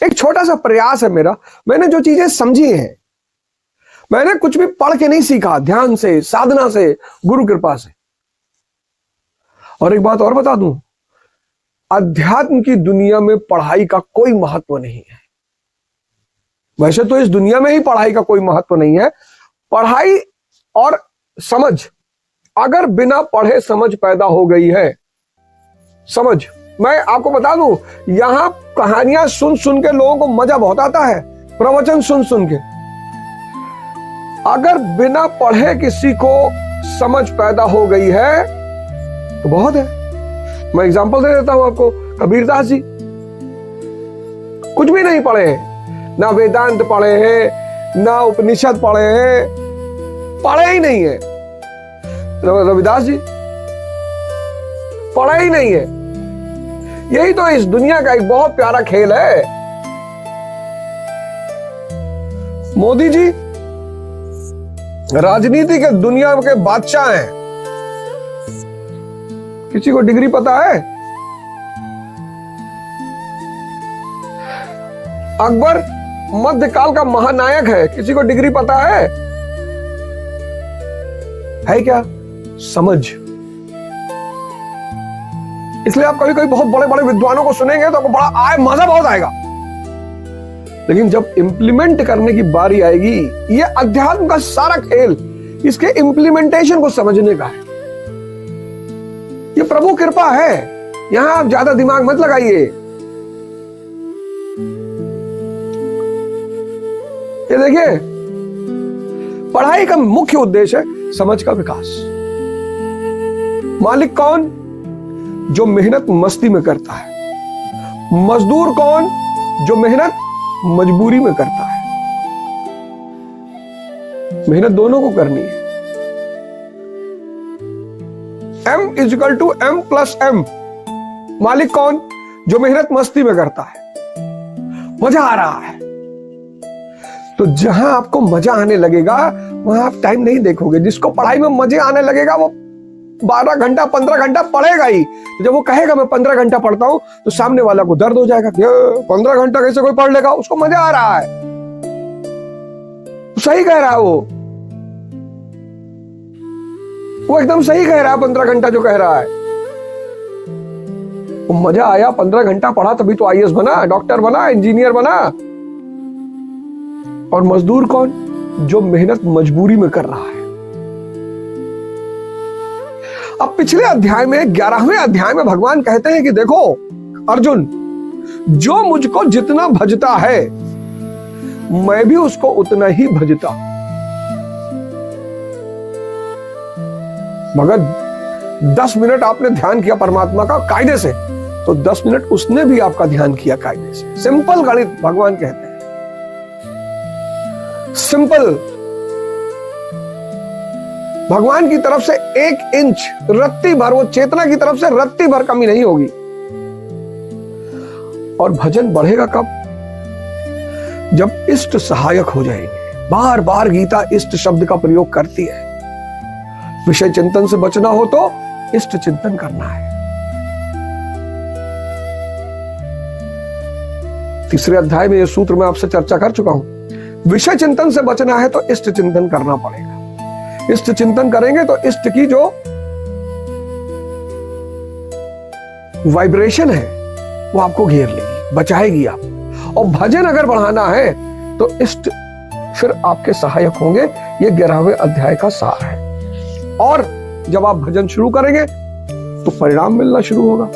एक छोटा सा प्रयास है मेरा, मैंने जो चीजें समझी हैं, मैंने कुछ भी पढ़ के नहीं सीखा, ध्यान से, साधना से, गुरु कृपा से। और एक बात और बता दूं, अध्यात्म की दुनिया में पढ़ाई का कोई महत्व नहीं है। वैसे तो इस दुनिया में ही पढ़ाई का कोई महत्व नहीं है। पढ़ाई और समझ, अगर बिना पढ़े समझ पैदा हो गई है, समझ, मैं आपको बता दूं, यहां कहानियां सुन सुन के लोगों को मजा बहुत आता है, प्रवचन सुन सुन के। अगर बिना पढ़े किसी को समझ पैदा हो गई है तो बहुत है। मैं एग्जांपल दे देता हूं आपको, कबीरदास जी कुछ भी नहीं पढ़े हैं, ना वेदांत पढ़े हैं, ना उपनिषद पढ़े हैं, पढ़े ही नहीं है। रविदास जी पढ़ा ही नहीं है। यही तो इस दुनिया का एक बहुत प्यारा खेल है। मोदी जी राजनीति के दुनिया के बादशाह हैं। किसी को डिग्री पता है? अकबर मध्यकाल का महानायक है, किसी को डिग्री पता है क्या? समझ। इसलिए आप कभी कभी बहुत बड़े बड़े विद्वानों को सुनेंगे तो आपको बड़ा मजा बहुत आएगा, लेकिन जब इंप्लीमेंट करने की बारी आएगी, ये अध्यात्म का सारा खेल इसके इंप्लीमेंटेशन को समझने का है। ये प्रभु कृपा है, यहां आप ज्यादा दिमाग मत लगाइए। ये देखिए, पढ़ाई का मुख्य उद्देश्य है समझ का विकास। मालिक कौन? जो मेहनत मस्ती में करता है। मजदूर कौन? जो मेहनत मजबूरी में करता है। मेहनत दोनों को करनी है। M=M+M। मालिक कौन? जो मेहनत मस्ती में करता है, मजा आ रहा है। तो जहां आपको मजा आने लगेगा वहां आप टाइम नहीं देखोगे। जिसको पढ़ाई में मजे आने लगेगा वो 12 घंटा 15 घंटा पढ़ेगा ही। तो जब वो कहेगा मैं 15 घंटा पढ़ता हूं, तो सामने वाला को दर्द हो जाएगा कि 15 घंटा कैसे कोई पढ़ लेगा? उसको मजा आ रहा है, सही कह रहा है वो एकदम सही कह रहा है। 15 घंटा जो कह रहा है वो मजा आया, 15 घंटा पढ़ा तभी तो IAS बना, डॉक्टर बना, इंजीनियर बना। और मजदूर कौन? जो मेहनत मजबूरी में कर रहा है। अब पिछले अध्याय में 11वें अध्याय में भगवान कहते हैं कि देखो अर्जुन, जो मुझको जितना भजता है मैं भी उसको उतना ही भजता। मगर 10 मिनट आपने ध्यान किया परमात्मा का कायदे से, तो 10 मिनट उसने भी आपका ध्यान किया कायदे से। सिंपल गणित भगवान कहते हैं, सिंपल। भगवान की तरफ से 1 इंच रत्ती भर, वो चेतना की तरफ से रत्ती भर कमी नहीं होगी। और भजन बढ़ेगा कब? जब इष्ट सहायक हो जाएंगे। बार बार गीता इष्ट शब्द का प्रयोग करती है। विषय चिंतन से बचना हो तो इष्ट चिंतन करना है। तीसरे अध्याय में यह सूत्र मैं आपसे चर्चा कर चुका हूं। विषय चिंतन से बचना है तो इष्ट चिंतन करना पड़ेगा। इष्ट चिंतन करेंगे तो इष्ट की जो वाइब्रेशन है वो आपको घेर लेगी, बचाएगी आप। और भजन अगर बढ़ाना है तो इष्ट फिर आपके सहायक होंगे। ये 11वें अध्याय का सार है। और जब आप भजन शुरू करेंगे तो परिणाम मिलना शुरू होगा,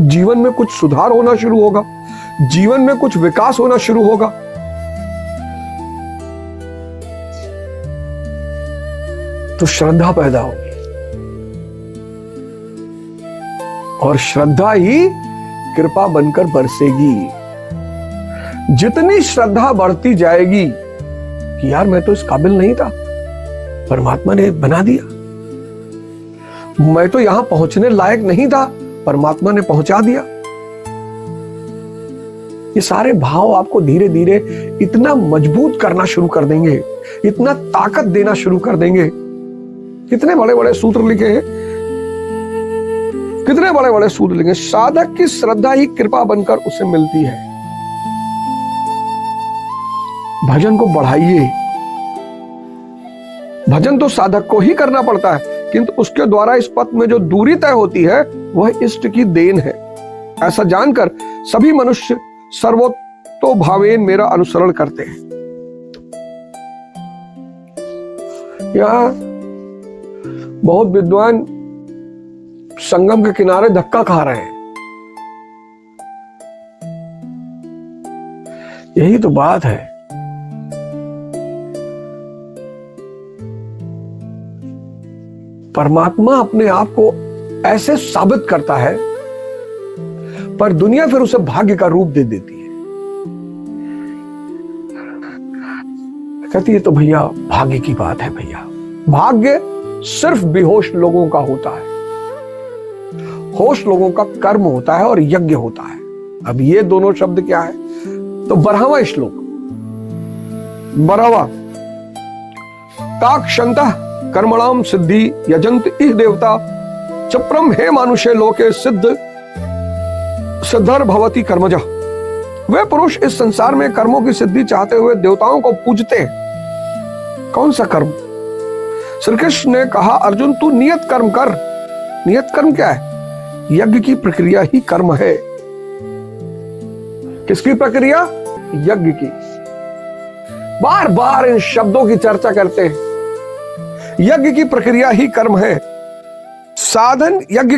जीवन में कुछ सुधार होना शुरू होगा, जीवन में कुछ विकास होना शुरू होगा। तो श्रद्धा पैदा होगी और श्रद्धा ही कृपा बनकर बरसेगी। जितनी श्रद्धा बढ़ती जाएगी कि यार मैं तो इस काबिल नहीं था, परमात्मा ने बना दिया। मैं तो यहां पहुंचने लायक नहीं था, परमात्मा ने पहुंचा दिया। ये सारे भाव आपको धीरे धीरे इतना मजबूत करना शुरू कर देंगे, इतना ताकत देना शुरू कर देंगे। कितने बड़े बड़े सूत्र लिखे हैं कितने बड़े बड़े सूत्र लिखे, साधक की श्रद्धा ही कृपा बनकर उसे मिलती है। भजन को बढ़ाइए। भजन तो साधक को ही करना पड़ता है, किंतु उसके द्वारा इस पथ में जो दूरी तय होती है वह इष्ट की देन है। ऐसा जानकर सभी मनुष्य सर्वतोभावेन मेरा अनुसरण करते हैं। यहां बहुत विद्वान संगम के किनारे धक्का खा रहे हैं। यही तो बात है। परमात्मा अपने आप को ऐसे साबित करता है, पर दुनिया फिर उसे भाग्य का रूप दे देती है। कहती है तो भैया भाग्य की बात है। भैया भाग्य सिर्फ बेहोश लोगों का होता है, होश लोगों का कर्म होता है और यज्ञ होता है। अब ये दोनों शब्द क्या है? तो 12वां श्लोक, 12वां, ताक्षंतः कर्मणाम सिद्धि यजंत इह देवता चप्रम हे मानुषे लोके सिद्ध सिद्धर भवती कर्मजा। वे पुरुष इस संसार में कर्मों की सिद्धि चाहते हुए देवताओं को पूजते हैं। कौन सा कर्म? श्री कृष्ण ने कहा, अर्जुन तू नियत कर्म कर। नियत कर्म क्या है? यज्ञ की प्रक्रिया ही कर्म है। किसकी प्रक्रिया? यज्ञ की। बार बार इन शब्दों की चर्चा करते हैं। यज्ञ की प्रक्रिया ही कर्म है। साधन यज्ञ